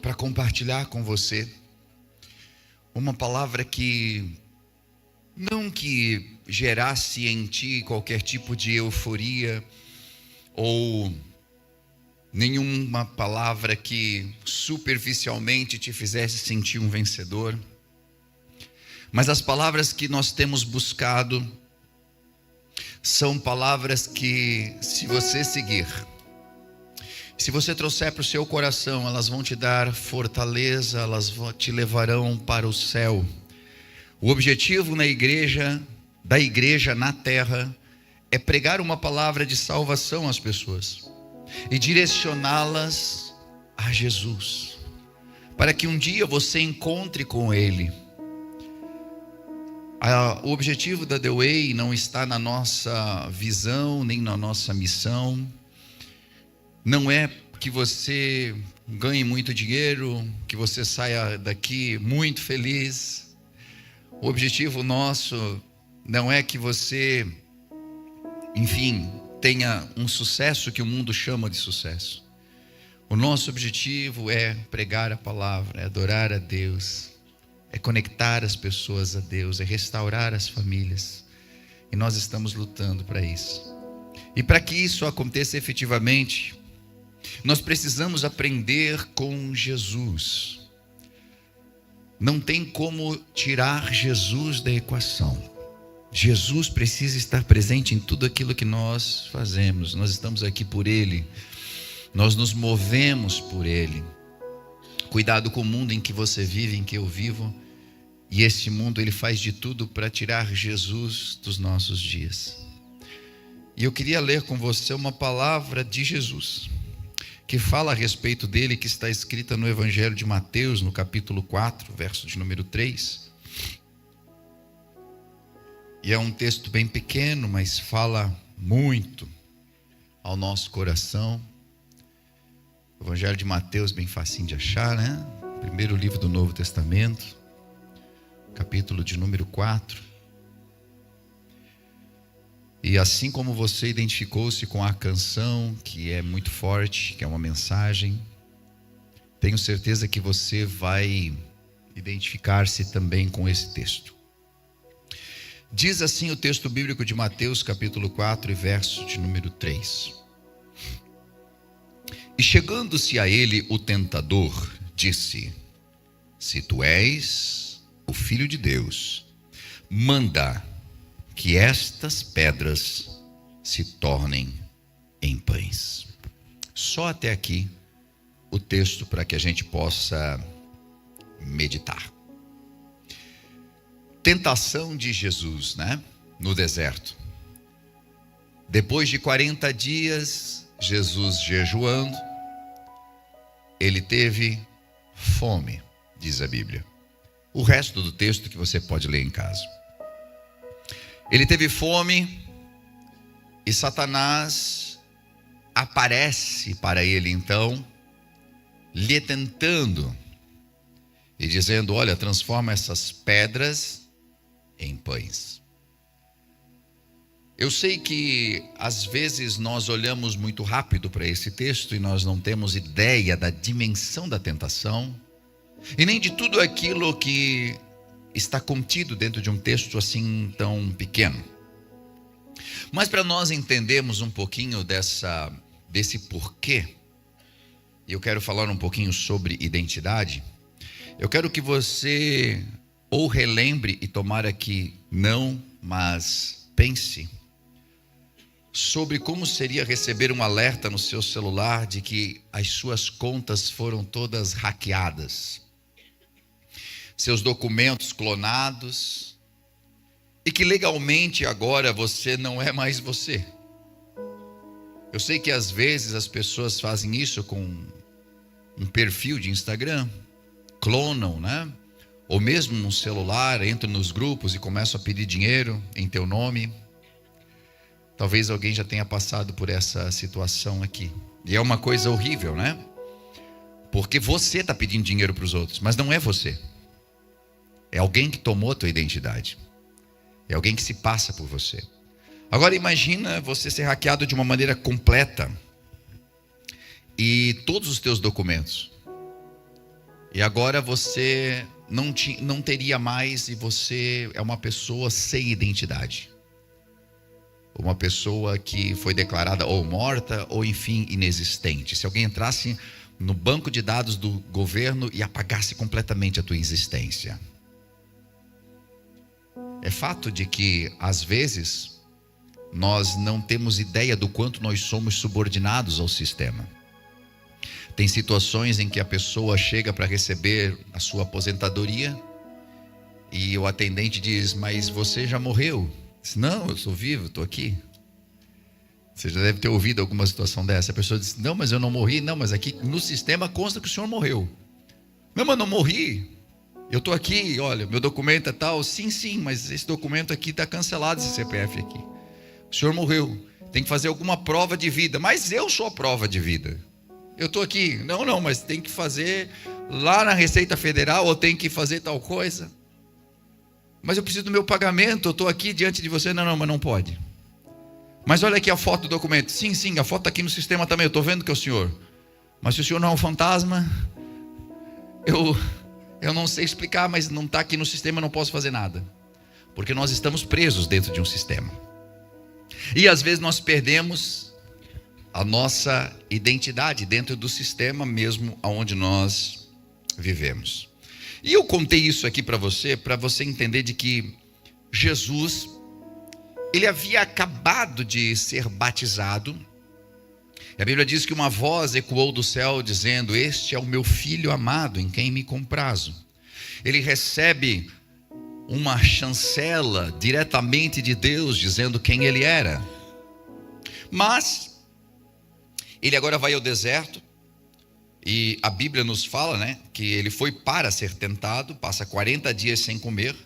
para compartilhar com você uma palavra que não que gerasse em ti qualquer tipo de euforia ou nenhuma palavra que superficialmente te fizesse sentir um vencedor, mas as palavras que nós temos buscado são palavras que, se você seguir, se você trouxer para o seu coração, elas vão te dar fortaleza, elas te levarão para o céu. O objetivo da igreja na terra, é pregar uma palavra de salvação às pessoas e direcioná-las a Jesus, para que um dia você encontre com Ele. O objetivo da The Way não está na nossa visão, nem na nossa missão. Não é que você ganhe muito dinheiro, que você saia daqui muito feliz. O objetivo nosso não é que você, enfim, tenha um sucesso que o mundo chama de sucesso. O nosso objetivo é pregar a palavra, é adorar a Deus, é conectar as pessoas a Deus, é restaurar as famílias. E nós estamos lutando para isso. E para que isso aconteça efetivamente, nós precisamos aprender com Jesus. Não tem como tirar Jesus da equação. Jesus precisa estar presente em tudo aquilo que nós fazemos. Nós estamos aqui por Ele. Nós nos movemos por Ele. Cuidado com o mundo em que você vive, em que eu vivo. E esse mundo, ele faz de tudo para tirar Jesus dos nossos dias. E eu queria ler com você uma palavra de Jesus, que fala a respeito dele, que está escrita no Evangelho de Mateus, no capítulo 4, verso de número 3. E é um texto bem pequeno, mas fala muito ao nosso coração. O Evangelho de Mateus, bem facinho de achar, né? Primeiro livro do Novo Testamento, capítulo de número 4. E assim como você identificou-se com a canção, que é muito forte, que é uma mensagem, tenho certeza que você vai identificar-se também com esse texto. Diz assim o texto bíblico de Mateus, capítulo 4, e verso de número 3. E chegando-se a ele o tentador, disse: se tu és o Filho de Deus, manda que estas pedras se tornem em pães. Só até aqui o texto para que a gente possa meditar. Tentação de Jesus, né? No deserto. Depois de 40 dias, Jesus jejuando, ele teve fome, diz a Bíblia. O resto do texto que você pode ler em casa. Ele teve fome e Satanás aparece para ele então, lhe tentando e dizendo: olha, transforma essas pedras em pães. Eu sei que às vezes nós olhamos muito rápido para esse texto e nós não temos ideia da dimensão da tentação e nem de tudo aquilo que está contido dentro de um texto assim tão pequeno. Mas para nós entendermos um pouquinho desse porquê, eu quero falar um pouquinho sobre identidade. Eu quero que você ou relembre e tomara que não, mas pense sobre como seria receber um alerta no seu celular de que as suas contas foram todas hackeadas, seus documentos clonados, e que legalmente agora você não é mais você. Eu sei que às vezes as pessoas fazem isso com um perfil de Instagram, clonam, né? Ou mesmo no celular, entram nos grupos e começam a pedir dinheiro em teu nome. Talvez alguém já tenha passado por essa situação aqui. E é uma coisa horrível, né? Porque você está pedindo dinheiro para os outros, mas não é você. É alguém que tomou a tua identidade. É alguém que se passa por você. Agora imagina você ser hackeado de uma maneira completa e todos os teus documentos, E agora você não teria mais, e você é uma pessoa sem identidade. Uma pessoa que foi declarada ou morta, ou enfim, inexistente. Se alguém entrasse no banco de dados do governo e apagasse completamente a tua existência. É fato de que, às vezes, nós não temos ideia do quanto nós somos subordinados ao sistema. Tem situações em que a pessoa chega para receber a sua aposentadoria e o atendente diz: mas você já morreu? Diz: não, eu sou vivo, estou aqui. Você já deve ter ouvido alguma situação dessa. A pessoa diz: não, mas eu não morri. Não, mas aqui no sistema consta que o senhor morreu. Não, mas eu não morri. Eu estou aqui, olha, meu documento é tal. Sim, mas esse documento aqui está cancelado, esse CPF aqui. O senhor morreu. Tem que fazer alguma prova de vida. Mas eu sou a prova de vida. Eu estou aqui. Não, mas tem que fazer lá na Receita Federal, ou tem que fazer tal coisa. Mas eu preciso do meu pagamento, eu estou aqui diante de você. Não, mas não pode. Mas olha aqui a foto do documento. Sim, a foto está aqui no sistema também, eu estou vendo que é o senhor. Mas se o senhor não é um fantasma, eu não sei explicar, mas não está aqui no sistema, eu não posso fazer nada. Porque nós estamos presos dentro de um sistema. E às vezes nós perdemos a nossa identidade dentro do sistema mesmo onde nós vivemos. E eu contei isso aqui para você entender de que Jesus, ele havia acabado de ser batizado. E a Bíblia diz que uma voz ecoou do céu dizendo: este é o meu filho amado, em quem me comprazo. Ele recebe uma chancela diretamente de Deus, dizendo quem ele era. Mas ele agora vai ao deserto, e a Bíblia nos fala, que ele foi para ser tentado, passa 40 dias sem comer.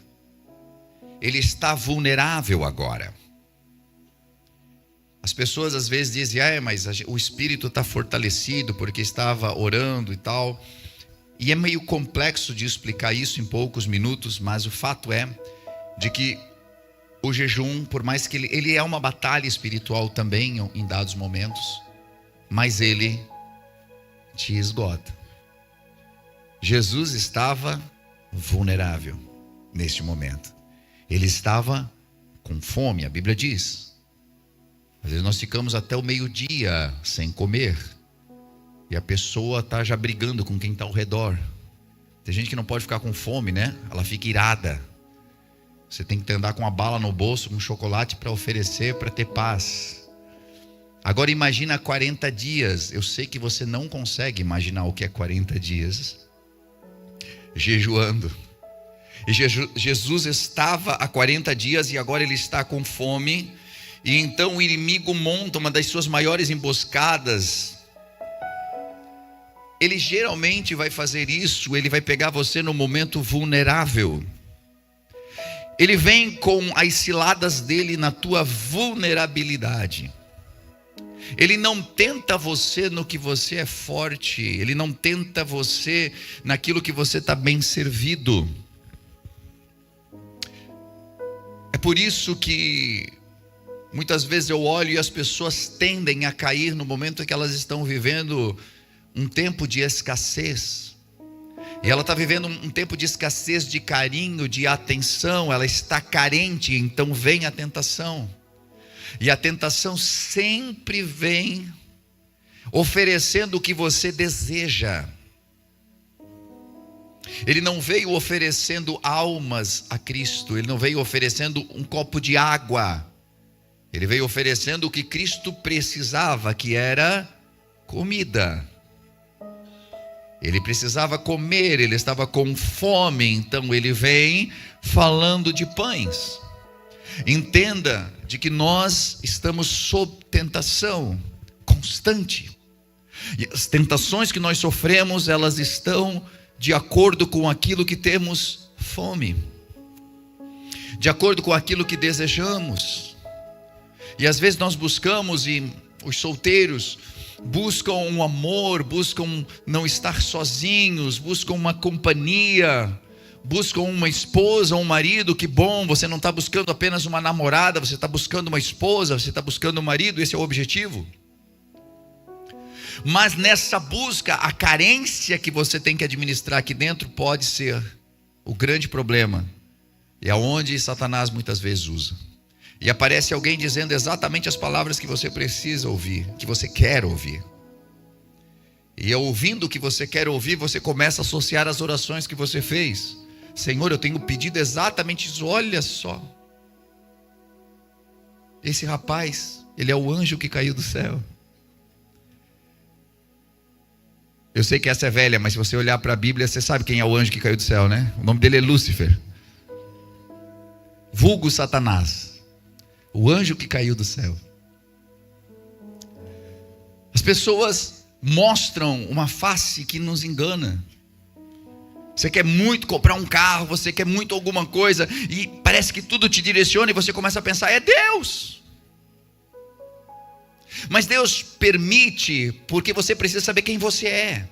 Ele está vulnerável agora. As pessoas às vezes dizem: mas o espírito está fortalecido porque estava orando e tal. E é meio complexo de explicar isso em poucos minutos, mas o fato é de que o jejum, por mais que ele é uma batalha espiritual também em dados momentos, mas ele te esgota. Jesus estava vulnerável neste momento. Ele estava com fome, a Bíblia diz. Às vezes nós ficamos até o meio-dia sem comer, e a pessoa está já brigando com quem está ao redor. Tem gente que não pode ficar com fome, ela fica irada. Você tem que andar com uma bala no bolso, com chocolate para oferecer, para ter paz. Agora imagina 40 dias. Eu sei que você não consegue imaginar o que é 40 dias jejuando. E Jesus estava há 40 dias e agora ele está com fome. E então o inimigo monta uma das suas maiores emboscadas. Ele geralmente vai fazer isso, ele vai pegar você no momento vulnerável. Ele vem com as ciladas dele na tua vulnerabilidade. Ele não tenta você no que você é forte. Ele não tenta você naquilo que você está bem servido. É por isso que muitas vezes eu olho e as pessoas tendem a cair no momento em que elas estão vivendo um tempo de escassez. E ela está vivendo um tempo de escassez de carinho, de atenção. Ela está carente, então vem a tentação. E a tentação sempre vem oferecendo o que você deseja. Ele não veio oferecendo almas a Cristo. Ele não veio oferecendo um copo de água. Ele veio oferecendo o que Cristo precisava, que era comida. Ele precisava comer, ele estava com fome, então ele vem falando de pães. Entenda de que nós estamos sob tentação constante. E as tentações que nós sofremos, elas estão de acordo com aquilo que temos fome, de acordo com aquilo que desejamos. E às vezes nós buscamos, e os solteiros buscam um amor, buscam não estar sozinhos, buscam uma companhia, buscam uma esposa, um marido. Que bom, você não está buscando apenas uma namorada, você está buscando uma esposa, você está buscando um marido, esse é o objetivo. Mas nessa busca, a carência que você tem que administrar aqui dentro pode ser o grande problema. E é onde Satanás muitas vezes usa. E aparece alguém dizendo exatamente as palavras que você precisa ouvir, que você quer ouvir. E ouvindo o que você quer ouvir, você começa a associar as orações que você fez. Senhor, eu tenho pedido exatamente isso. Olha só, esse rapaz, ele é o anjo que caiu do céu. Eu sei que essa é velha, mas se você olhar para a Bíblia, você sabe quem é o anjo que caiu do céu, né? O nome dele é Lúcifer, vulgo Satanás, o anjo que caiu do céu. As pessoas mostram uma face que nos engana. Você quer muito comprar um carro, você quer muito alguma coisa, e parece que tudo te direciona, e você começa a pensar, é Deus. Mas Deus permite, porque você precisa saber quem você é.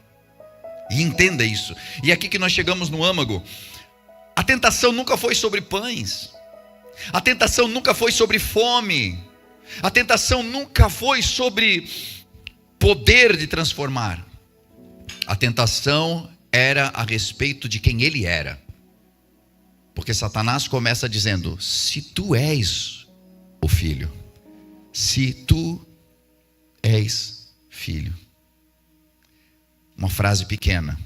E entenda isso. E aqui que nós chegamos no âmago. A tentação nunca foi sobre pães. A tentação nunca foi sobre fome. A tentação nunca foi sobre poder de transformar. A tentação era a respeito de quem ele era. Porque Satanás começa dizendo, se tu és o filho, se tu és filho. Uma frase pequena.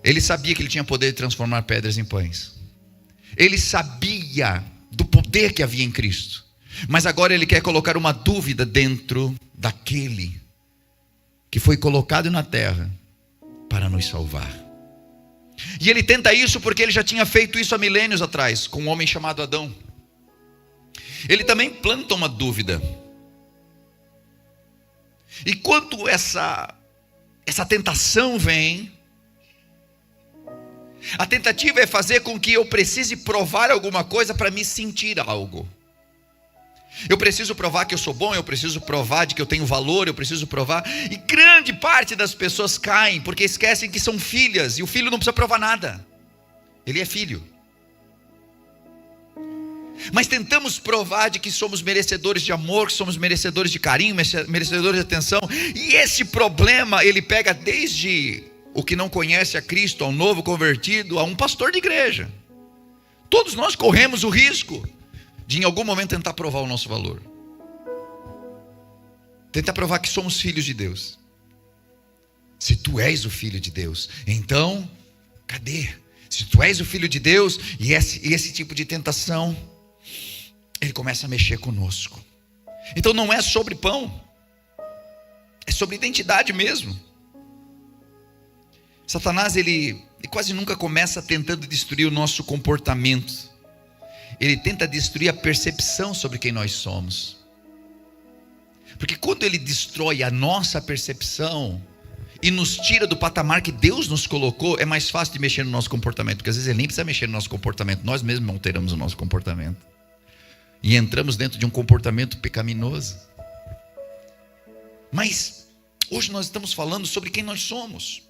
Ele sabia que ele tinha poder de transformar pedras em pães. Ele sabia do poder que havia em Cristo. Mas agora ele quer colocar uma dúvida dentro daquele que foi colocado na terra para nos salvar. E ele tenta isso porque ele já tinha feito isso há milênios atrás, com um homem chamado Adão. Ele também planta uma dúvida. E quando essa tentação vem, a tentativa é fazer com que eu precise provar alguma coisa para me sentir algo. Eu preciso provar que eu sou bom, eu preciso provar de que eu tenho valor, eu preciso provar. E grande parte das pessoas caem porque esquecem que são filhas, e o filho não precisa provar nada. Ele é filho. Mas tentamos provar de que somos merecedores de amor, que somos merecedores de carinho, merecedores de atenção. E esse problema, ele pega desde o que não conhece a Cristo, ao novo convertido, a um pastor de igreja. Todos nós corremos o risco de em algum momento tentar provar o nosso valor. Tentar provar que somos filhos de Deus. Se tu és o filho de Deus, então, cadê? Se tu és o filho de Deus, e esse tipo de tentação, ele começa a mexer conosco. Então não é sobre pão, é sobre identidade mesmo. Satanás, ele quase nunca começa tentando destruir o nosso comportamento. Ele tenta destruir a percepção sobre quem nós somos. Porque quando ele destrói a nossa percepção e nos tira do patamar que Deus nos colocou, é mais fácil de mexer no nosso comportamento. Porque às vezes ele nem precisa mexer no nosso comportamento, nós mesmos alteramos o nosso comportamento. E entramos dentro de um comportamento pecaminoso. Mas hoje nós estamos falando sobre quem nós somos.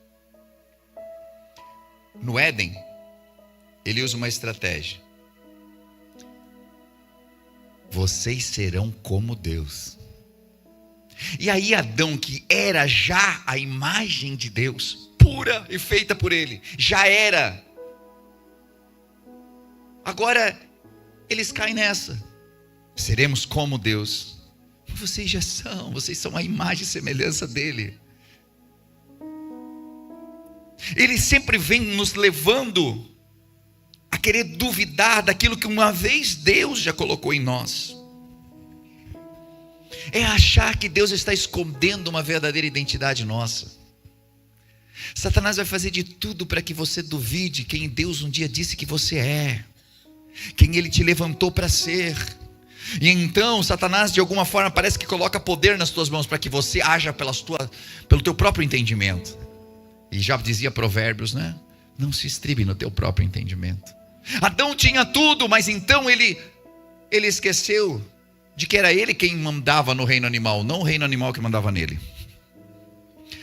No Éden, ele usa uma estratégia. Vocês serão como Deus. E aí Adão, que era já a imagem de Deus, pura e feita por ele, já era. Agora eles caem nessa. Seremos como Deus. Vocês já são, vocês são a imagem e semelhança dele. Ele sempre vem nos levando a querer duvidar daquilo que uma vez Deus já colocou em nós. É achar que Deus está escondendo uma verdadeira identidade nossa. Satanás vai fazer de tudo para que você duvide quem Deus um dia disse que você é, quem Ele te levantou para ser. E então Satanás de alguma forma parece que coloca poder nas tuas mãos para que você haja pelo teu próprio entendimento. E já dizia Provérbios, né? Não se estribe no teu próprio entendimento. Adão tinha tudo, mas então ele esqueceu de que era ele quem mandava no reino animal, não o reino animal que mandava nele.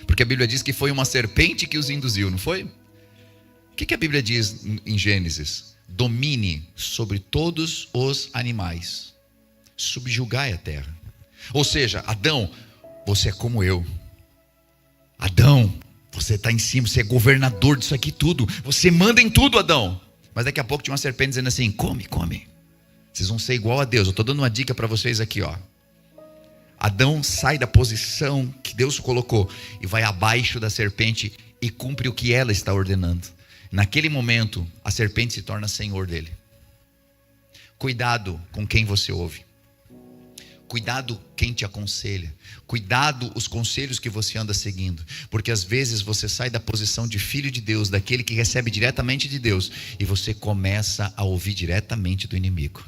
Porque a Bíblia diz que foi uma serpente que os induziu, não foi? O que a Bíblia diz em Gênesis? Domine sobre todos os animais, subjugai a terra. Ou seja, Adão, você é como eu. Adão, você está em cima, você é governador disso aqui tudo. Você manda em tudo, Adão. Mas daqui a pouco tinha uma serpente dizendo assim: come. Vocês vão ser igual a Deus. Eu estou dando uma dica para vocês aqui, ó. Adão sai da posição que Deus colocou e vai abaixo da serpente e cumpre o que ela está ordenando. Naquele momento, a serpente se torna senhor dele. Cuidado com quem você ouve. Cuidado quem te aconselha. Cuidado os conselhos que você anda seguindo. Porque às vezes você sai da posição de filho de Deus, daquele que recebe diretamente de Deus, e você começa a ouvir diretamente do inimigo.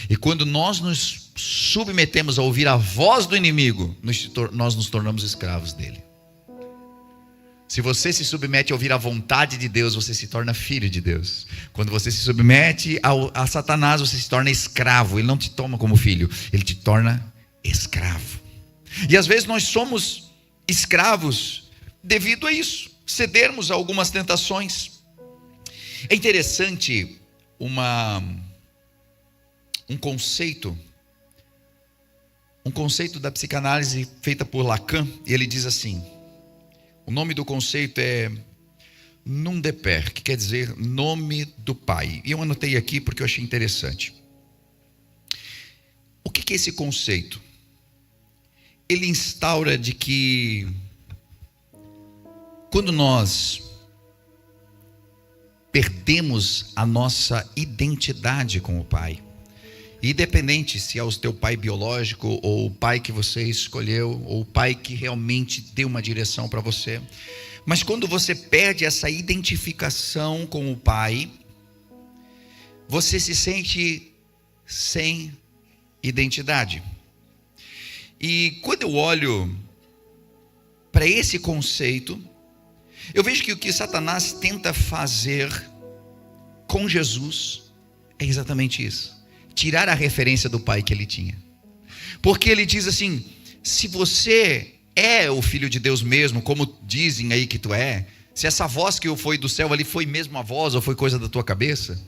E quando nós nos submetemos a ouvir a voz do inimigo, nós nos tornamos escravos dele. Se você se submete a ouvir a vontade de Deus, você se torna filho de Deus. Quando você se submete a Satanás, você se torna escravo. Ele não te toma como filho, ele te torna escravo. E às vezes nós somos escravos devido a isso, cedermos a algumas tentações. É interessante um conceito da psicanálise feita por Lacan. E ele diz assim: o nome do conceito é Nom de Père, que quer dizer nome do pai. E eu anotei aqui porque eu achei interessante. O que é esse conceito? Ele instaura de que quando nós perdemos a nossa identidade com o pai, independente se é o teu pai biológico, ou o pai que você escolheu, ou o pai que realmente deu uma direção para você, mas quando você perde essa identificação com o pai, você se sente sem identidade. E quando eu olho para esse conceito, eu vejo que o que Satanás tenta fazer com Jesus é exatamente isso: tirar a referência do pai que ele tinha. Porque ele diz assim: se você é o filho de Deus mesmo, como dizem aí que tu é, se essa voz que foi do céu ali foi mesmo a voz ou foi coisa da tua cabeça,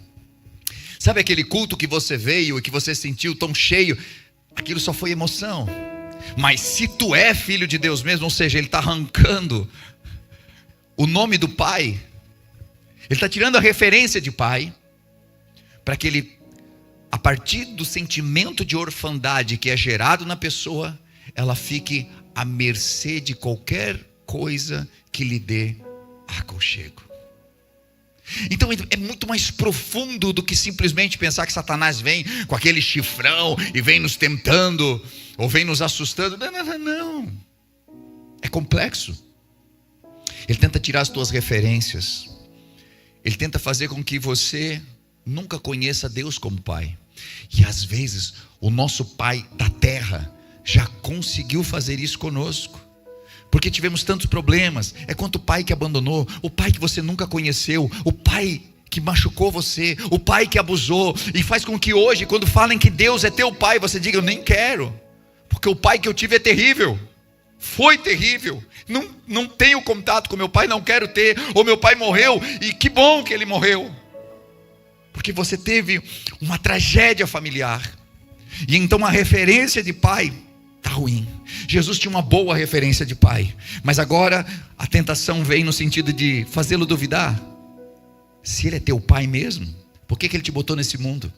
sabe aquele culto que você veio e que você sentiu tão cheio, aquilo só foi emoção. Mas se tu é filho de Deus mesmo, ou seja, ele está arrancando o nome do pai, ele está tirando a referência de pai, para que ele, a partir do sentimento de orfandade que é gerado na pessoa, ela fique à mercê de qualquer coisa que lhe dê aconchego. Então é muito mais profundo do que simplesmente pensar que Satanás vem com aquele chifrão e vem nos tentando, ou vem nos assustando. Não. É complexo. Ele tenta tirar as tuas referências. Ele tenta fazer com que você nunca conheça Deus como pai. E às vezes o nosso pai da terra já conseguiu fazer isso conosco, porque tivemos tantos problemas. É quanto o pai que abandonou, o pai que você nunca conheceu, o pai que machucou você, o pai que abusou, e faz com que hoje, quando falam que Deus é teu pai, você diga: eu nem quero, porque o pai que eu tive é terrível, foi terrível, não tenho contato com meu pai, não quero ter, ou meu pai morreu, e que bom que ele morreu, porque você teve uma tragédia familiar, e então a referência de pai está ruim. Jesus tinha uma boa referência de pai, mas agora a tentação vem no sentido de fazê-lo duvidar. Se ele é teu pai mesmo, por que ele te botou nesse mundo?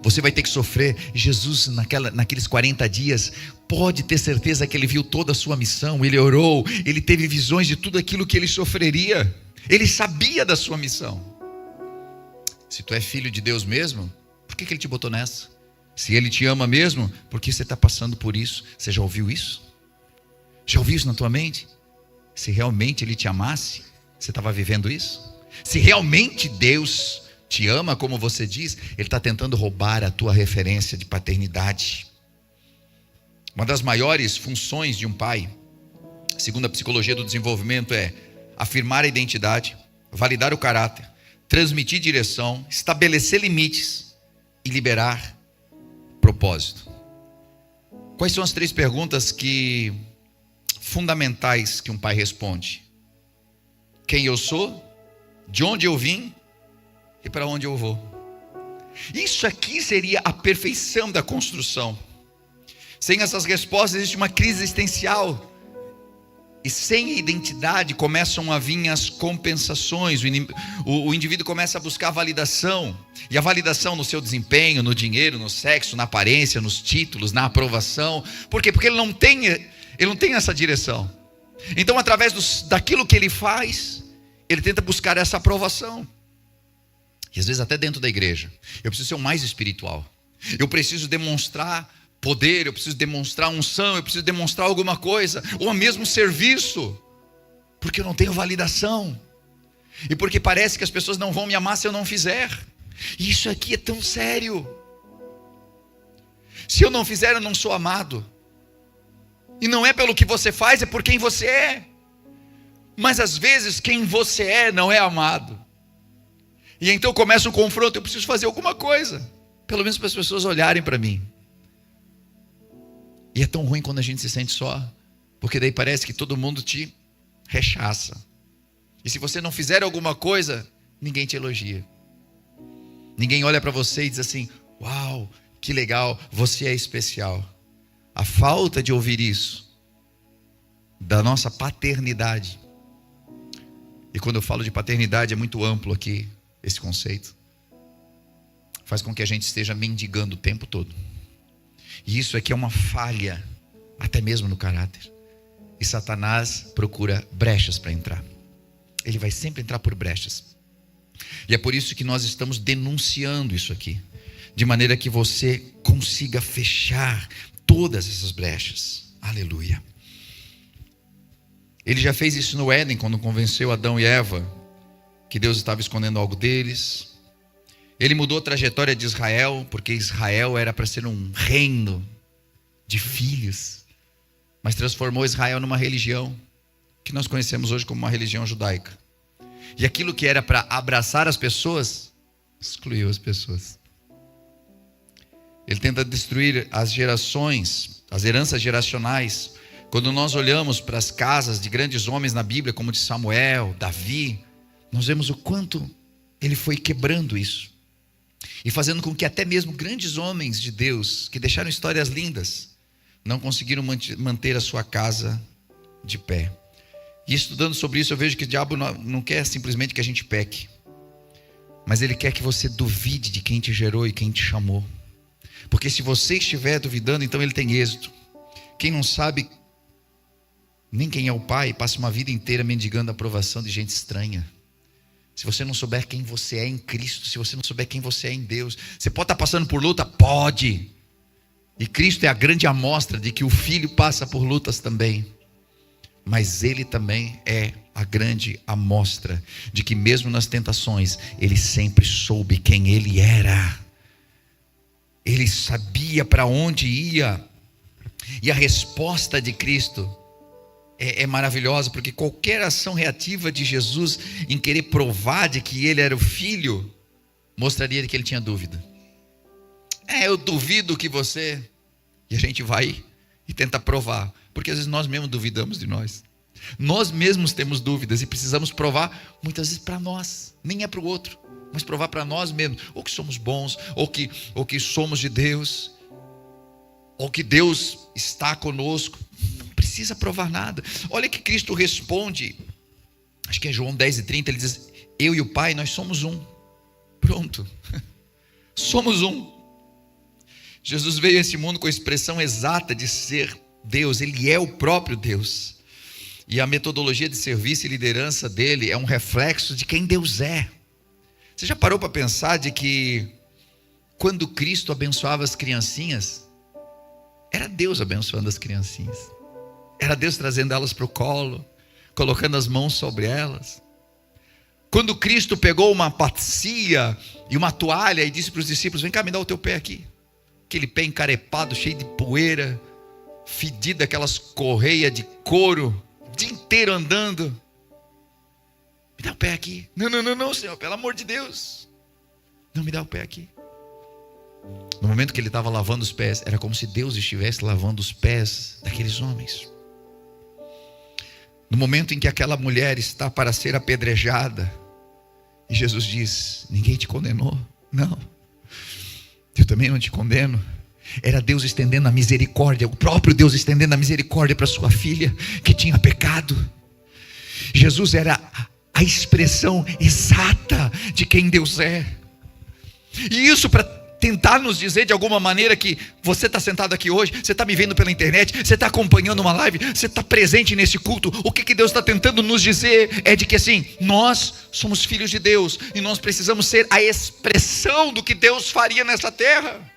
Você vai ter que sofrer. Jesus naqueles 40 dias, pode ter certeza que ele viu toda a sua missão. Ele orou, ele teve visões de tudo aquilo que ele sofreria. Ele sabia da sua missão. Se tu é filho de Deus mesmo, por que ele te botou nessa? Se ele te ama mesmo, por que você está passando por isso? Você já ouviu isso? Já ouviu isso na tua mente? Se realmente ele te amasse, você estava vivendo isso? Se realmente Deus te ama como você diz, ele está tentando roubar a tua referência de paternidade. Uma das maiores funções de um pai, segundo a psicologia do desenvolvimento, é afirmar a identidade, validar o caráter, transmitir direção, estabelecer limites e liberar propósito. Quais são as 3 perguntas fundamentais que um pai responde? Quem eu sou? De onde eu vim? E para onde eu vou? Isso aqui seria a perfeição da construção. Sem essas respostas existe uma crise existencial. E sem a identidade começam a vir as compensações. O indivíduo começa a buscar validação. E a validação no seu desempenho, no dinheiro, no sexo, na aparência, nos títulos, na aprovação. Por quê? Porque ele não tem essa direção. Então, através daquilo que ele faz, ele tenta buscar essa aprovação. E às vezes até dentro da igreja. Eu preciso ser o mais espiritual. Eu preciso demonstrar poder, eu preciso demonstrar unção, eu preciso demonstrar alguma coisa, ou mesmo serviço, porque eu não tenho validação, e porque parece que as pessoas não vão me amar se eu não fizer. E isso aqui é tão sério. Se eu não fizer, eu não sou amado. E não é pelo que você faz, é por quem você é. Mas às vezes quem você é não é amado. E então começa um confronto, eu preciso fazer alguma coisa, pelo menos para as pessoas olharem para mim. E é tão ruim quando a gente se sente só, porque daí parece que todo mundo te rechaça. E se você não fizer alguma coisa, ninguém te elogia. Ninguém olha para você e diz assim: uau, que legal, você é especial. A falta de ouvir isso, da nossa paternidade. E quando eu falo de paternidade é muito amplo aqui, esse conceito. Faz com que a gente esteja mendigando o tempo todo. E isso aqui é uma falha, até mesmo no caráter. E Satanás procura brechas para entrar. Ele vai sempre entrar por brechas. E é por isso que nós estamos denunciando isso aqui, de maneira que você consiga fechar todas essas brechas. Aleluia. Ele já fez isso no Éden, quando convenceu Adão e Eva que Deus estava escondendo algo deles. Ele mudou a trajetória de Israel, porque Israel era para ser um reino de filhos, mas transformou Israel numa religião que nós conhecemos hoje como uma religião judaica. E aquilo que era para abraçar as pessoas, excluiu as pessoas. Ele tenta destruir as gerações, as heranças geracionais. Quando nós olhamos para as casas de grandes homens na Bíblia, como de Samuel, Davi, nós vemos o quanto ele foi quebrando isso. E fazendo com que até mesmo grandes homens de Deus, que deixaram histórias lindas, não conseguiram manter a sua casa de pé. E estudando sobre isso, eu vejo que o diabo não quer simplesmente que a gente peque, mas ele quer que você duvide de quem te gerou e quem te chamou. Porque se você estiver duvidando, então ele tem êxito. Quem não sabe nem quem é o pai, passa uma vida inteira mendigando a aprovação de gente estranha. Se você não souber quem você é em Cristo, se você não souber quem você é em Deus, você pode estar passando por luta? Pode. E Cristo é a grande amostra de que o Filho passa por lutas também. Mas Ele também é a grande amostra de que mesmo nas tentações, Ele sempre soube quem Ele era. Ele sabia para onde ia. E a resposta de Cristo é maravilhosa, porque qualquer ação reativa de Jesus em querer provar de que ele era o filho, mostraria que ele tinha dúvida. Eu duvido que você... E a gente vai e tenta provar, porque às vezes nós mesmos duvidamos de nós. Nós mesmos temos dúvidas e precisamos provar, muitas vezes para nós, nem é para o outro, mas provar para nós mesmos, ou que somos bons, ou que somos de Deus, ou que Deus está conosco. Precisa provar nada. Olha que Cristo responde, acho que é João 10:30, ele diz: eu e o Pai, nós somos um. Pronto. Somos um. Jesus veio a esse mundo com a expressão exata de ser Deus. Ele é o próprio Deus. E a metodologia de serviço e liderança dele é um reflexo de quem Deus é. Você já parou para pensar de que quando Cristo abençoava as criancinhas, era Deus abençoando as criancinhas? Era Deus trazendo elas para o colo, colocando as mãos sobre elas. Quando Cristo pegou uma bacia e uma toalha e disse para os discípulos: vem cá, me dá o teu pé aqui. Aquele pé encarepado, cheio de poeira, fedido, aquelas correias de couro, o dia inteiro andando. Me dá o pé aqui. Não, Senhor, pelo amor de Deus. Não, me dá o pé aqui. No momento que ele estava lavando os pés, era como se Deus estivesse lavando os pés daqueles homens. No momento em que aquela mulher está para ser apedrejada, e Jesus diz: ninguém te condenou? Não, eu também não te condeno. Era Deus estendendo a misericórdia, o próprio Deus estendendo a misericórdia para sua filha que tinha pecado. Jesus era a expressão exata de quem Deus é. E isso para tentar nos dizer de alguma maneira que você está sentado aqui hoje, você está me vendo pela internet, você está acompanhando uma live, você está presente nesse culto. O que Deus está tentando nos dizer é de que assim, nós somos filhos de Deus e nós precisamos ser a expressão do que Deus faria nessa terra.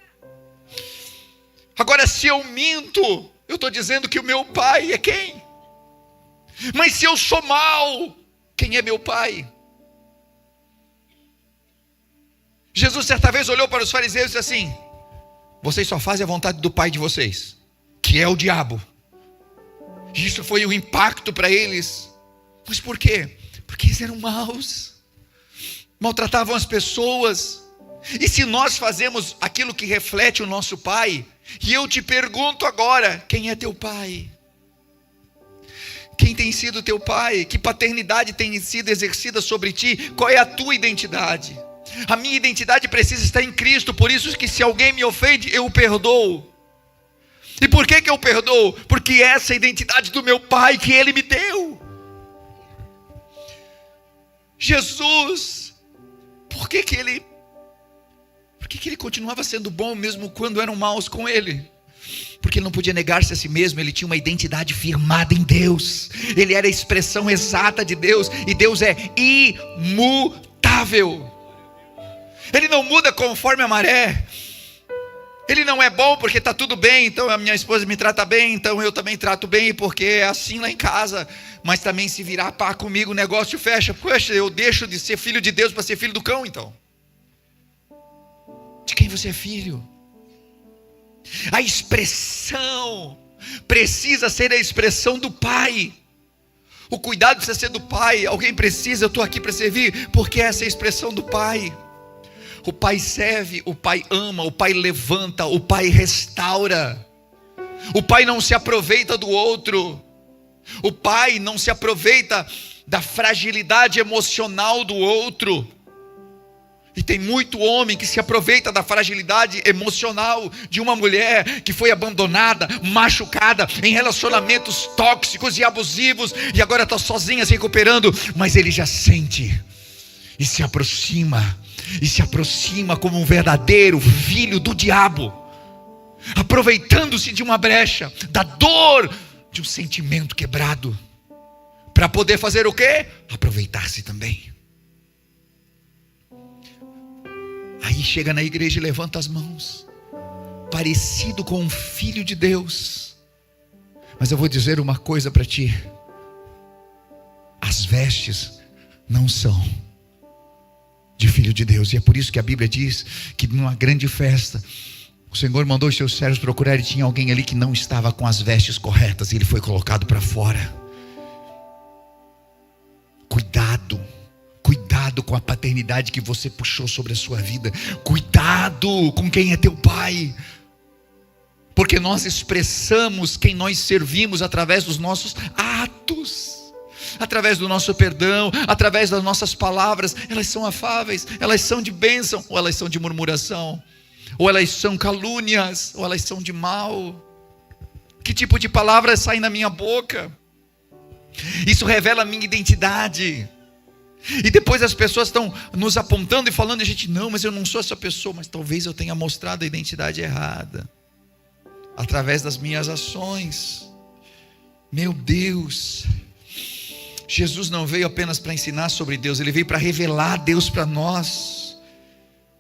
Agora, se eu minto, eu estou dizendo que o meu pai é quem? Mas se eu sou mau, quem é meu pai? Jesus certa vez olhou para os fariseus e disse assim: vocês só fazem a vontade do pai de vocês, que é o diabo. E isso foi um impacto para eles. Mas por quê? Porque eles eram maus, maltratavam as pessoas. E se nós fazemos aquilo que reflete o nosso pai, e eu te pergunto agora, quem é teu pai? Quem tem sido teu pai? Que paternidade tem sido exercida sobre ti? Qual é a tua identidade? A minha identidade precisa estar em Cristo. Por isso que se alguém me ofende, eu o perdoo. E por que eu perdoo? Porque essa é a identidade do meu pai que ele me deu. Jesus, por que ele continuava sendo bom mesmo quando eram maus com ele? Porque ele não podia negar-se a si mesmo. Ele tinha uma identidade firmada em Deus. Ele era a expressão exata de Deus. E Deus é imutável. Ele não muda conforme a maré. Ele não é bom porque está tudo bem, então a minha esposa me trata bem, então eu também trato bem, porque é assim lá em casa. Mas também se virar pá comigo, o negócio fecha. Poxa, eu deixo de ser filho de Deus para ser filho do cão então. De quem você é filho? A expressão precisa ser a expressão do pai. O cuidado precisa ser do pai. Alguém precisa, eu estou aqui para servir, porque essa é a expressão do pai. O pai serve, o pai ama, o pai levanta, o pai restaura. O pai não se aproveita do outro. O pai não se aproveita da fragilidade emocional do outro. E tem muito homem que se aproveita da fragilidade emocional de uma mulher que foi abandonada, machucada, em relacionamentos tóxicos e abusivos, e agora está sozinha se recuperando, mas ele já sente e se aproxima como um verdadeiro filho do diabo, aproveitando-se de uma brecha, da dor de um sentimento quebrado, para poder fazer o quê? Aproveitar-se também. Aí chega na igreja e levanta as mãos, parecido com um filho de Deus. Mas eu vou dizer uma coisa para ti: as vestes não são de filho de Deus. E é por isso que a Bíblia diz que numa grande festa, o Senhor mandou os seus servos procurar, e tinha alguém ali que não estava com as vestes corretas, e ele foi colocado para fora. Cuidado com a paternidade que você puxou sobre a sua vida. Cuidado com quem é teu pai. Porque nós expressamos quem nós servimos através dos nossos atos, através do nosso perdão, através das nossas palavras. Elas são afáveis, elas são de bênção, ou elas são de murmuração, ou elas são calúnias, ou elas são de mal. Que tipo de palavras saem da minha boca? Isso revela a minha identidade. E depois as pessoas estão nos apontando e falando, e a gente, não, mas eu não sou essa pessoa. Mas talvez eu tenha mostrado a identidade errada através das minhas ações. Meu Deus, Jesus não veio apenas para ensinar sobre Deus, ele veio para revelar Deus para nós.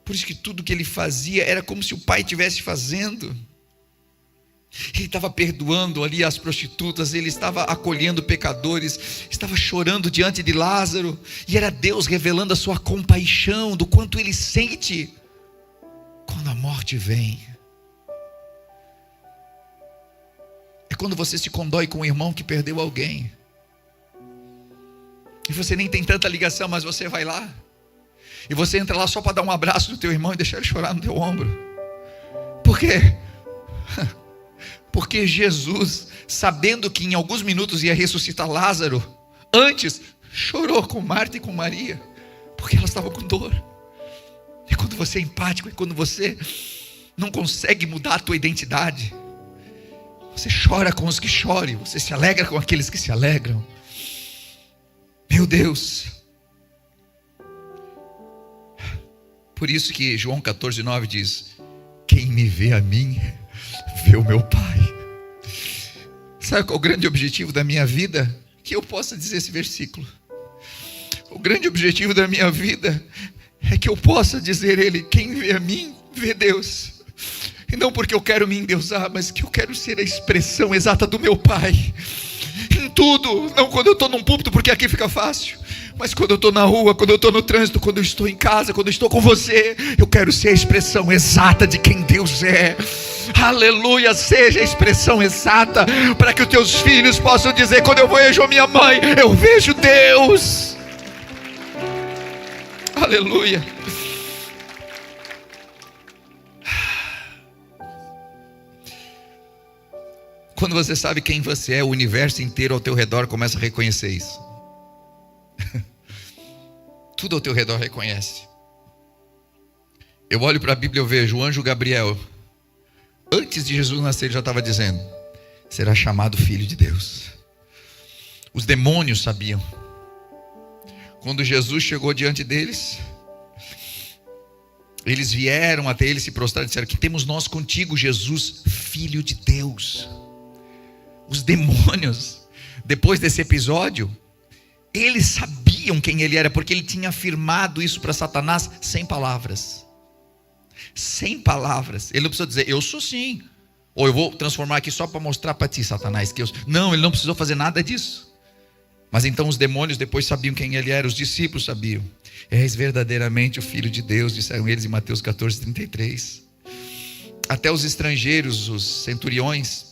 Por isso que tudo que ele fazia era como se o pai estivesse fazendo. Ele estava perdoando ali as prostitutas, ele estava acolhendo pecadores, estava chorando diante de Lázaro, e era Deus revelando a sua compaixão, do quanto ele sente quando a morte vem. É quando você se condói com um irmão que perdeu alguém, e você nem tem tanta ligação, mas você vai lá, e você entra lá só para dar um abraço no teu irmão e deixar ele chorar no teu ombro. Por quê? Porque Jesus, sabendo que em alguns minutos ia ressuscitar Lázaro, antes chorou com Marta e com Maria, porque elas estavam com dor. E quando você é empático, e quando você não consegue mudar a tua identidade. Você chora com os que choram, você se alegra com aqueles que se alegram. Meu Deus. Por isso que João 14:9 diz: quem me vê a mim, vê o meu Pai. Sabe qual é o grande objetivo da minha vida? Que eu possa dizer esse versículo. O grande objetivo da minha vida é que eu possa dizer ele: quem vê a mim, vê Deus. E não porque eu quero me endeusar, mas que eu quero ser a expressão exata do meu Pai. Em tudo, não quando eu estou num púlpito, porque aqui fica fácil, mas quando eu estou na rua, quando eu estou no trânsito, quando eu estou em casa, quando eu estou com você, eu quero ser a expressão exata de quem Deus é. Aleluia, seja a expressão exata, para que os teus filhos possam dizer: quando eu vejo a minha mãe, eu vejo Deus. Aleluia. Quando você sabe quem você é, o universo inteiro ao teu redor começa a reconhecer isso. Tudo ao teu redor reconhece. Eu olho para a Bíblia e eu vejo o anjo Gabriel, antes de Jesus nascer, ele já estava dizendo: será chamado filho de Deus. Os demônios sabiam. Quando Jesus chegou diante deles, eles vieram até ele, se prostraram e disseram: que temos nós contigo, Jesus, filho de Deus. Os demônios, depois desse episódio, eles sabiam quem ele era, porque ele tinha afirmado isso para Satanás sem palavras. Sem palavras. Ele não precisou dizer: eu sou sim, ou eu vou transformar aqui só para mostrar para ti, Satanás, que eu sou. Não, ele não precisou fazer nada disso. Mas então os demônios depois sabiam quem ele era, os discípulos sabiam. És verdadeiramente o Filho de Deus, disseram eles em Mateus 14:33. Até os estrangeiros, os centuriões,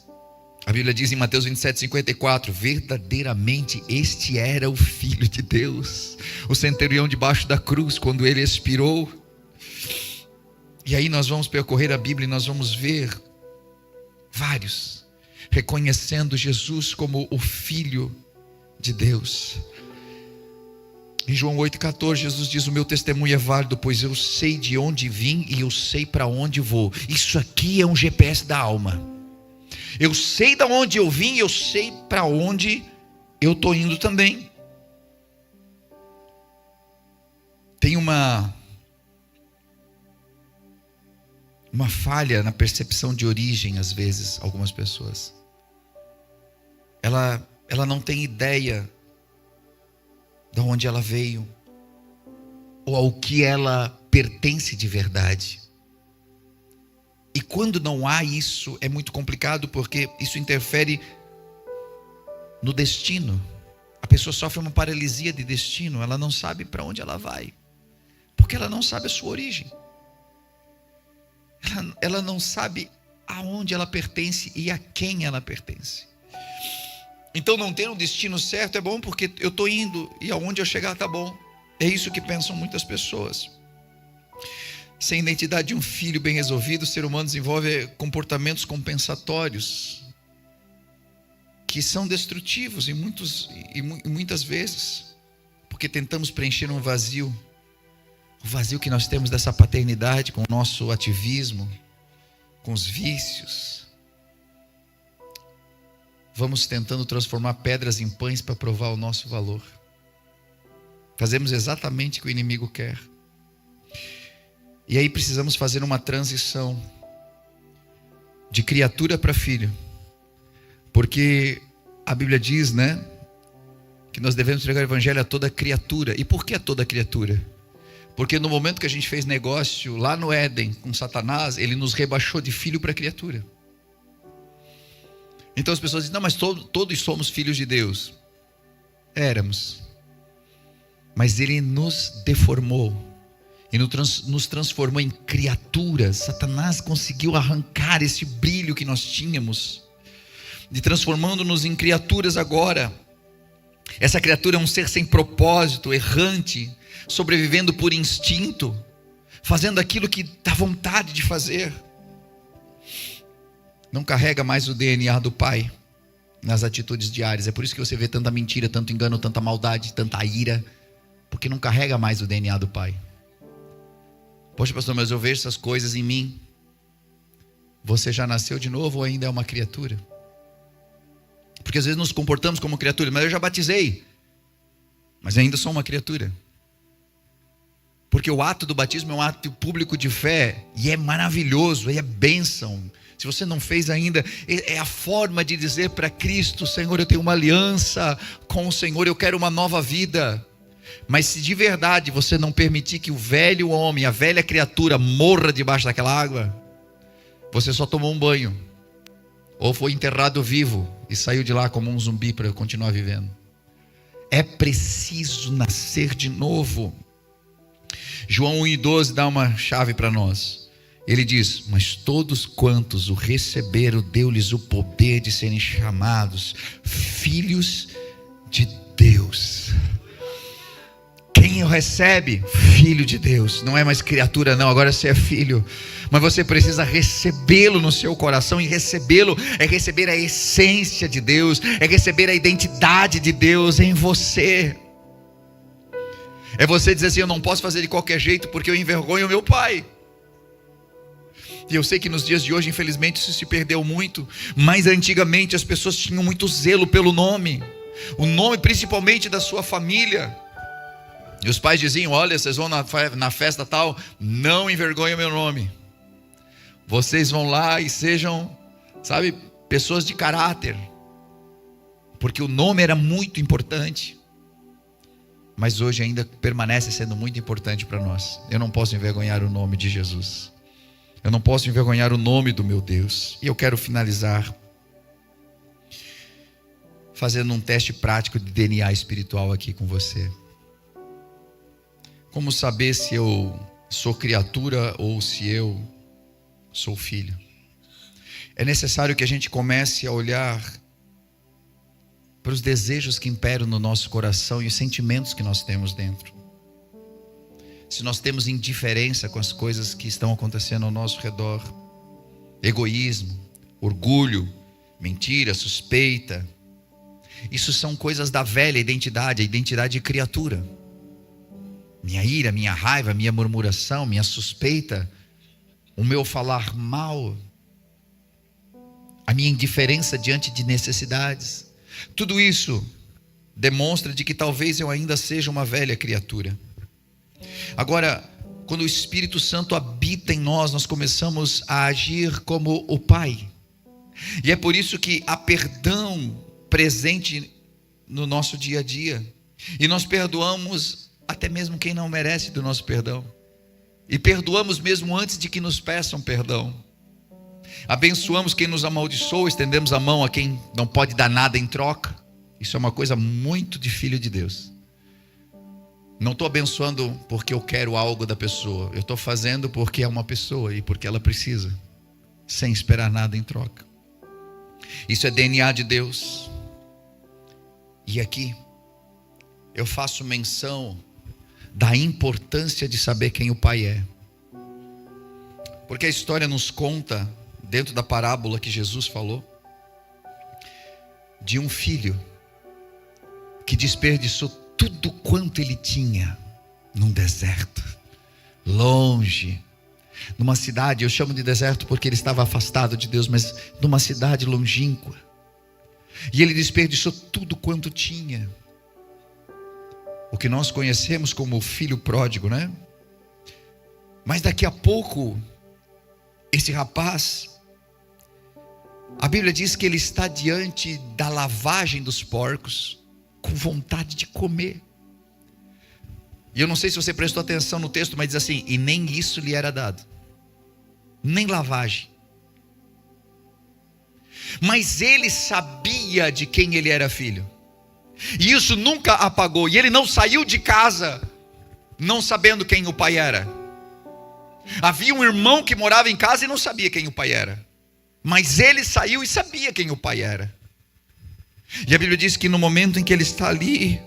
a Bíblia diz em Mateus 27:54, verdadeiramente este era o Filho de Deus. O centurião debaixo da cruz, quando ele expirou. E aí nós vamos percorrer a Bíblia e nós vamos ver vários reconhecendo Jesus como o Filho de Deus. Em João 8,14, Jesus diz: o meu testemunho é válido, pois eu sei de onde vim e eu sei para onde vou. Isso aqui é um GPS da alma. Eu sei de onde eu vim e eu sei para onde eu estou indo também. Tem uma falha na percepção de origem, às vezes, algumas pessoas. Ela não tem ideia de onde ela veio, ou ao que ela pertence de verdade. E quando não há isso, é muito complicado, porque isso interfere no destino. A pessoa sofre uma paralisia de destino, ela não sabe para onde ela vai, porque ela não sabe a sua origem. Ela não sabe aonde ela pertence e a quem ela pertence. Então não ter um destino certo é bom, porque eu estou indo e aonde eu chegar está bom. É isso que pensam muitas pessoas. Sem a identidade de um filho bem resolvido, o ser humano desenvolve comportamentos compensatórios que são destrutivos muitas vezes, porque tentamos preencher um vazio, o vazio que nós temos dessa paternidade, com o nosso ativismo, com os vícios. Vamos tentando transformar pedras em pães para provar o nosso valor. Fazemos exatamente o que o inimigo quer. E aí precisamos fazer uma transição de criatura para filho, porque a Bíblia diz, né, que nós devemos pregar o evangelho a toda criatura. E por que a toda criatura? Porque no momento que a gente fez negócio lá no Éden com Satanás, ele nos rebaixou de filho para criatura. Então as pessoas dizem: não, mas todos somos filhos de Deus. Éramos, mas ele nos deformou e nos transformou em criaturas. Satanás conseguiu arrancar esse brilho que nós tínhamos, de transformando-nos em criaturas agora. Essa criatura é um ser sem propósito, errante, sobrevivendo por instinto, fazendo aquilo que dá vontade de fazer. Não carrega mais o DNA do pai nas atitudes diárias. É por isso que você vê tanta mentira, tanto engano, tanta maldade, tanta ira, porque não carrega mais o DNA do pai. Poxa, pastor, mas eu vejo essas coisas em mim. Você já nasceu de novo ou ainda é uma criatura? Porque às vezes nos comportamos como criatura. Mas eu já batizei, mas ainda sou uma criatura. Porque o ato do batismo é um ato público de fé, e é maravilhoso, e é bênção. Se você não fez ainda, é a forma de dizer para Cristo: Senhor, eu tenho uma aliança com o Senhor, eu quero uma nova vida. Mas se de verdade você não permitir que o velho homem, a velha criatura morra debaixo daquela água, você só tomou um banho, ou foi enterrado vivo e saiu de lá como um zumbi para continuar vivendo. É preciso nascer de novo. João 1,12 dá uma chave para nós. Ele diz: mas todos quantos o receberam, deu-lhes o poder de serem chamados filhos de Deus. Quem o recebe? Filho de Deus. Não é mais criatura não, agora você é filho. Mas você precisa recebê-lo no seu coração. E recebê-lo é receber a essência de Deus, é receber a identidade de Deus em você. É você dizer assim: eu não posso fazer de qualquer jeito porque eu envergonho o meu pai. E eu sei que nos dias de hoje, infelizmente, isso se perdeu muito. Mas antigamente as pessoas tinham muito zelo pelo nome. O nome principalmente da sua família. E os pais diziam: olha, vocês vão na festa tal, não envergonhem o meu nome. Vocês vão lá e sejam, sabe, pessoas de caráter. Porque o nome era muito importante. Mas hoje ainda permanece sendo muito importante para nós. Eu não posso envergonhar o nome de Jesus. Eu não posso envergonhar o nome do meu Deus. E eu quero finalizar fazendo um teste prático de DNA espiritual aqui com você. Como saber se eu sou criatura ou se eu sou filho? É necessário que a gente comece a olhar para os desejos que imperam no nosso coração e os sentimentos que nós temos dentro. Se nós temos indiferença com as coisas que estão acontecendo ao nosso redor, egoísmo, orgulho, mentira, suspeita, isso são coisas da velha identidade, a identidade de criatura. Minha ira, minha raiva, minha murmuração, minha suspeita, o meu falar mal, a minha indiferença diante de necessidades. Tudo isso demonstra de que talvez eu ainda seja uma velha criatura. Agora, quando o Espírito Santo habita em nós, nós começamos a agir como o Pai. E é por isso que há perdão presente no nosso dia a dia. E nós perdoamos até mesmo quem não merece do nosso perdão. E perdoamos mesmo antes de que nos peçam perdão. Abençoamos quem nos amaldiçoa, estendemos a mão a quem não pode dar nada em troca. Isso é uma coisa muito de filho de Deus. Não estou abençoando porque eu quero algo da pessoa. Eu estou fazendo porque é uma pessoa e porque ela precisa, sem esperar nada em troca. Isso é DNA de Deus. E aqui eu faço menção da importância de saber quem o Pai é. Porque a história nos conta, dentro da parábola que Jesus falou, de um filho que desperdiçou tudo quanto ele tinha num deserto, longe, numa cidade. Eu chamo de deserto porque ele estava afastado de Deus, mas numa cidade longínqua. E ele desperdiçou tudo quanto tinha. O que nós conhecemos como o filho pródigo, né? Mas daqui a pouco, esse rapaz, a Bíblia diz que ele está diante da lavagem dos porcos, com vontade de comer. E eu não sei se você prestou atenção no texto, mas diz assim: e nem isso lhe era dado, nem lavagem. Mas ele sabia de quem ele era filho, e isso nunca apagou. E ele não saiu de casa não sabendo quem o pai era. Havia um irmão que morava em casa e não sabia quem o pai era, mas ele saiu e sabia quem o pai era. E a Bíblia diz que no momento em que ele está ali,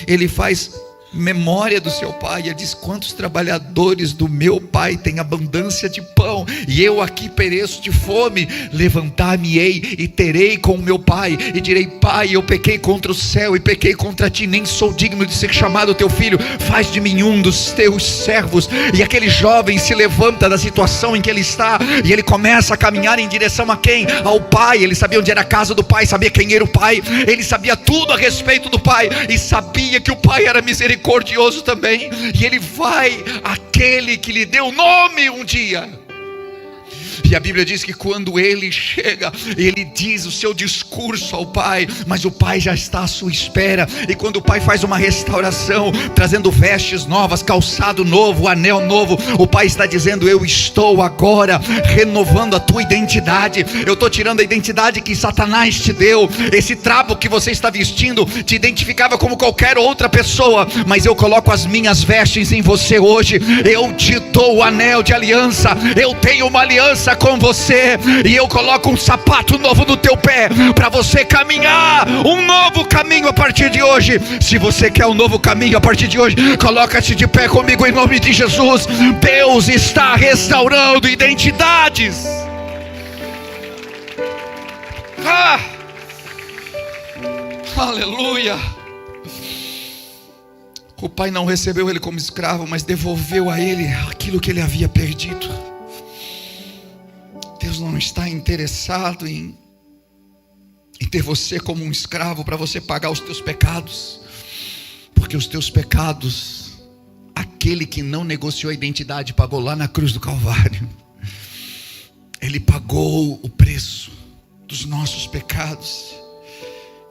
ele faz memória do seu pai. Ele diz: quantos trabalhadores do meu pai têm abundância de pão, e eu aqui pereço de fome. Levantar-me-ei e terei com o meu pai, e direi: pai, eu pequei contra o céu e pequei contra ti, nem sou digno de ser chamado teu filho, faz de mim um dos teus servos. E aquele jovem se levanta da situação em que ele está, e ele começa a caminhar em direção a quem? Ao pai. Ele sabia onde era a casa do pai, sabia quem era o pai, ele sabia tudo a respeito do pai, e sabia que o pai era misericordioso também. E ele vai àquele que lhe deu nome um dia. E a Bíblia diz que quando ele chega, ele diz o seu discurso ao pai, mas o pai já está à sua espera. E quando o pai faz uma restauração, trazendo vestes novas, calçado novo, anel novo, o pai está dizendo: eu estou agora renovando a tua identidade. Eu estou tirando a identidade que Satanás te deu. Esse trapo que você está vestindo te identificava como qualquer outra pessoa, mas eu coloco as minhas vestes em você hoje. Eu te dou o anel de aliança, eu tenho uma aliança com você, e eu coloco um sapato novo no teu pé, para você caminhar um novo caminho a partir de hoje. Se você quer um novo caminho a partir de hoje, coloca-te de pé comigo em nome de Jesus. Deus está restaurando identidades. Aleluia. O pai não recebeu ele como escravo, mas devolveu a ele aquilo que ele havia perdido. Deus não está interessado em ter você como um escravo para você pagar os teus pecados, porque os teus pecados, aquele que não negociou a identidade pagou lá na cruz do Calvário. Ele pagou o preço dos nossos pecados.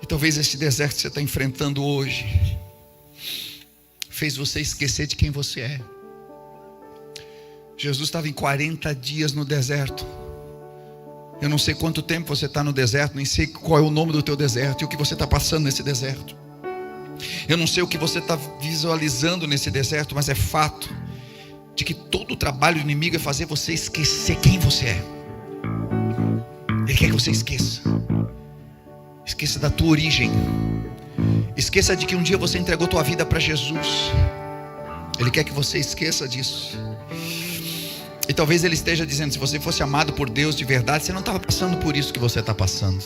E talvez esse deserto que você está enfrentando hoje fez você esquecer de quem você é. Jesus estava em 40 dias no deserto. Eu não sei quanto tempo você está no deserto, nem sei qual é o nome do teu deserto e o que você está passando nesse deserto. Eu não sei o que você está visualizando nesse deserto, mas é fato de que todo o trabalho do inimigo é fazer você esquecer quem você é. Ele quer que você esqueça. Esqueça da tua origem. Esqueça de que um dia você entregou tua vida para Jesus. Ele quer que você esqueça disso. E talvez ele esteja dizendo: se você fosse amado por Deus de verdade, você não estava passando por isso que você está passando.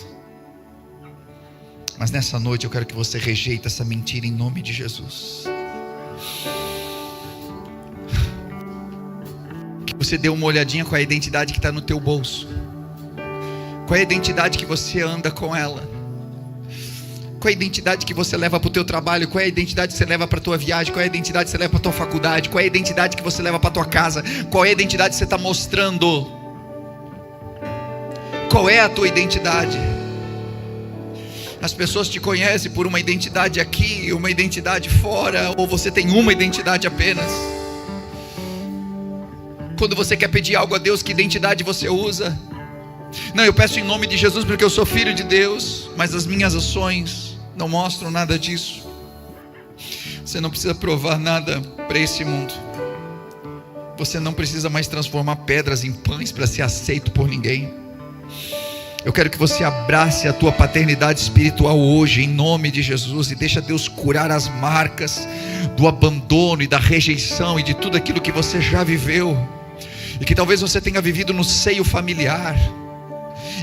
Mas nessa noite eu quero que você rejeite essa mentira em nome de Jesus. Que você dê uma olhadinha com a identidade que está no teu bolso. Qual é a identidade que você anda com ela? Qual é a identidade que você leva para o teu trabalho? Qual é a identidade que você leva para a tua viagem? Qual é a identidade que você leva para a tua faculdade? Qual é a identidade que você leva para a tua casa? Qual é a identidade que você está mostrando? Qual é a tua identidade? As pessoas te conhecem por uma identidade aqui, uma identidade fora, ou você tem uma identidade apenas? Quando você quer pedir algo a Deus, que identidade você usa? Não, eu peço em nome de Jesus porque eu sou filho de Deus, mas as minhas ações não mostram nada disso. Você não precisa provar nada para esse mundo. Você não precisa mais transformar pedras em pães para ser aceito por ninguém. Eu quero que você abrace a tua paternidade espiritual hoje, em nome de Jesus, e deixa Deus curar as marcas do abandono e da rejeição e de tudo aquilo que você já viveu, e que talvez você tenha vivido no seio familiar,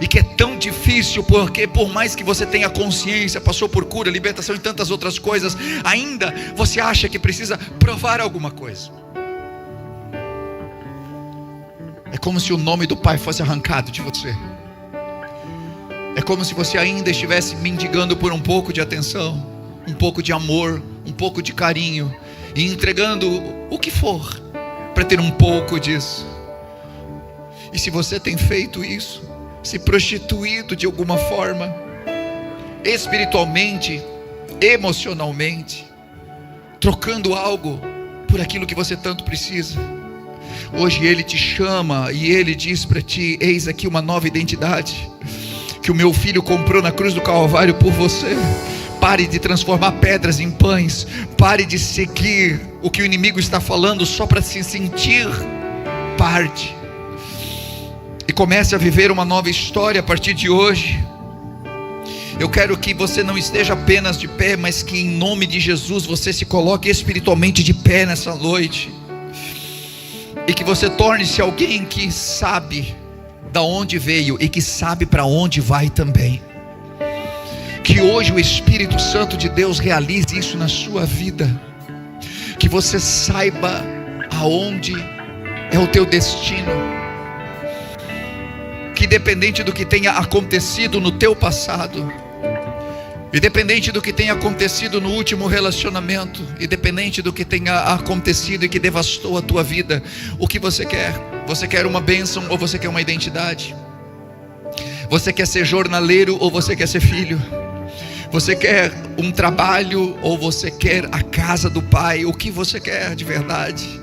e que é tão difícil, porque por mais que você tenha consciência, passou por cura, libertação e tantas outras coisas, ainda você acha que precisa provar alguma coisa. É como se o nome do Pai fosse arrancado de você. É como se você ainda estivesse mendigando por um pouco de atenção, um pouco de amor, um pouco de carinho, e entregando o que for para ter um pouco disso. E se você tem feito isso, se prostituído de alguma forma, espiritualmente, emocionalmente, trocando algo por aquilo que você tanto precisa, hoje Ele te chama e Ele diz para ti: eis aqui uma nova identidade que o meu filho comprou na cruz do Calvário por você. Pare de transformar pedras em pães. Pare de seguir o que o inimigo está falando só para se sentir parte, e comece a viver uma nova história a partir de hoje. Eu quero que você não esteja apenas de pé, mas que em nome de Jesus você se coloque espiritualmente de pé nessa noite, e que você torne-se alguém que sabe da onde veio e que sabe para onde vai também. Que hoje o Espírito Santo de Deus realize isso na sua vida, que você saiba aonde é o teu destino, que independente do que tenha acontecido no teu passado, independente do que tenha acontecido no último relacionamento, independente do que tenha acontecido e que devastou a tua vida, o que você quer? Você quer uma bênção ou você quer uma identidade? Você quer ser jornaleiro ou você quer ser filho? Você quer um trabalho ou você quer a casa do Pai? O que você quer de verdade?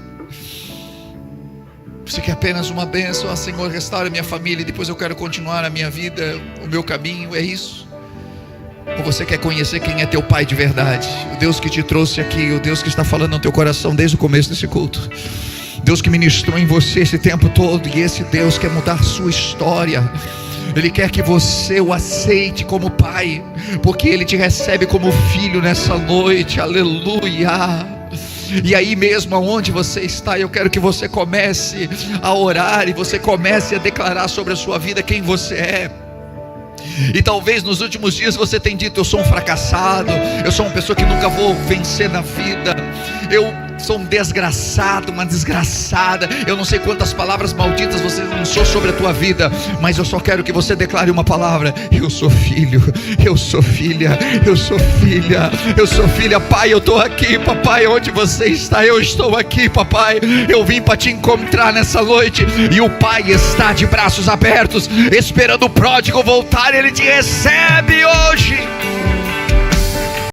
Você quer apenas uma bênção? Ah, Senhor, restaura minha família e depois eu quero continuar a minha vida, o meu caminho, é isso? Ou você quer conhecer quem é teu Pai de verdade? O Deus que te trouxe aqui, o Deus que está falando no teu coração desde o começo desse culto, Deus que ministrou em você esse tempo todo, e esse Deus quer mudar sua história. Ele quer que você o aceite como Pai, porque Ele te recebe como filho nessa noite, aleluia. E aí mesmo aonde você está, eu quero que você comece a orar, e você comece a declarar sobre a sua vida quem você é. E talvez nos últimos dias você tenha dito: eu sou um fracassado, eu sou uma pessoa que nunca vou vencer na vida, eu sou um desgraçado, uma desgraçada, eu não sei quantas palavras malditas você lançou sobre a tua vida, mas eu só quero que você declare uma palavra: eu sou filho, eu sou filha, eu sou filha, eu sou filha. Pai, eu estou aqui. Papai, onde você está? Eu estou aqui, papai. Eu vim para te encontrar nessa noite, e o Pai está de braços abertos, esperando o pródigo voltar. Ele te recebe hoje.